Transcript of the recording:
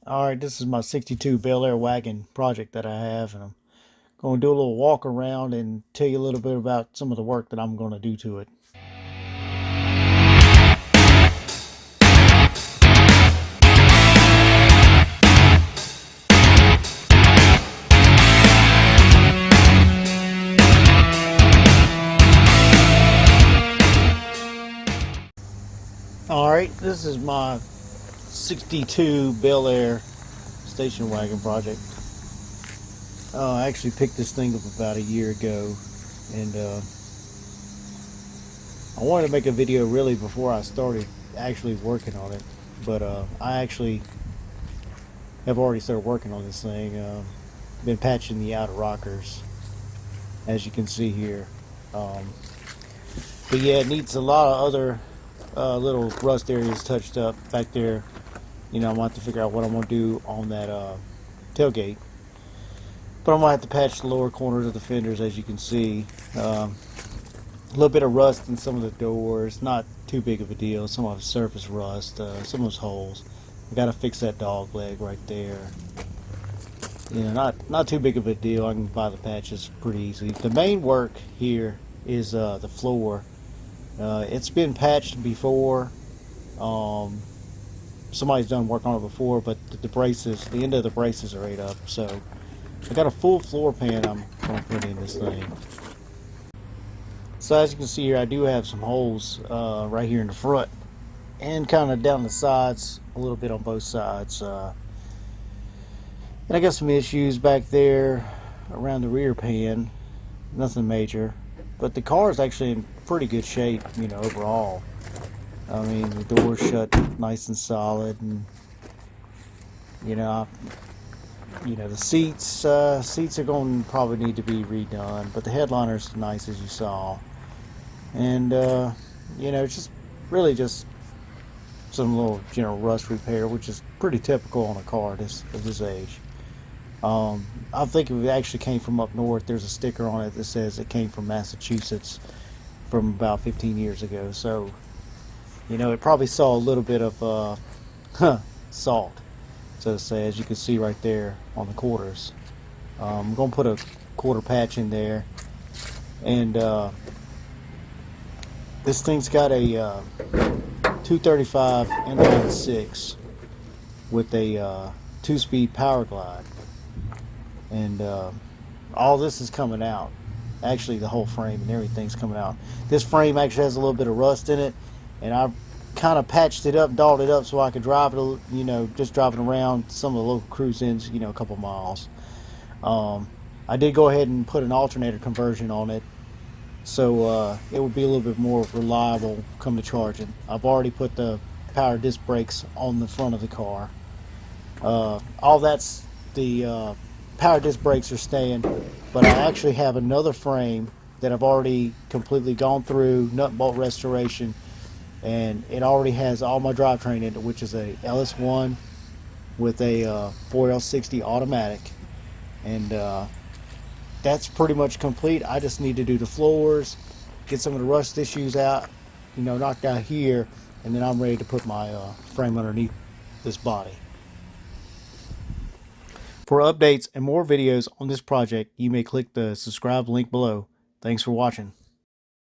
Alright, this is my 62 Bel Air Wagon project that I have, and I'm going to do a little walk around and tell you a little bit about some of the work that I'm going to do to it. Alright, this is my 62 Bel Air station wagon project. I actually picked this thing up about a year ago, and I wanted to make a video really before I started actually working on it, but I actually have already started working on this thing. Been patching the outer rockers, as you can see here. But yeah, it needs a lot of other little rust areas touched up back there. I'm going to have to figure out what I'm going to do on that tailgate. But I'm going to have to patch the lower corners of the fenders, as you can see. A little bit of rust in some of the doors, not too big of a deal. Some of the surface rust, some of those holes. I got to fix that dog leg right there. Not too big of a deal. I can buy the patches pretty easily. The main work here is the floor. It's been patched before. Somebody's done work on it before, but the end of the braces are ate up. So I got a full floor pan I'm going to put in this thing. So as you can see here, I do have some holes right here in the front and kind of down the sides, a little bit on both sides. And I got some issues back there around the rear pan. Nothing major, but the car is actually in pretty good shape, overall. I mean, the door's shut nice and solid, and the seats are going to probably need to be redone, but the headliner's nice, as you saw. And it's just really just some little general rust repair, which is pretty typical on a car of this age. I think it actually came from up north. There's a sticker on it that says it came from Massachusetts from about 15 years ago. So, it probably saw a little bit of salt, so to say, as you can see right there on the quarters. I'm going to put a quarter patch in there. And this thing's got a 235 inline 6 with a 2-speed power glide. And all this is coming out. Actually, the whole frame and everything's coming out. This frame actually has a little bit of rust in it, and I've kind of patched it up, dolled it up so I could drive it, just driving around some of the local cruise ins, a couple miles. I did go ahead and put an alternator conversion on it, so it would be a little bit more reliable come to charging. I've already put the power disc brakes on the front of the car. All that's the power disc brakes are staying, but I actually have another frame that I've already completely gone through nut and bolt restoration, and it already has all my drivetrain in it, which is a LS1 with a 4L60 automatic, and that's pretty much complete. I just need to do the floors, get some of the rust issues out, knocked out here, and then I'm ready to put my frame underneath this body. For updates and more videos on this project, you may click the subscribe link below. Thanks for watching.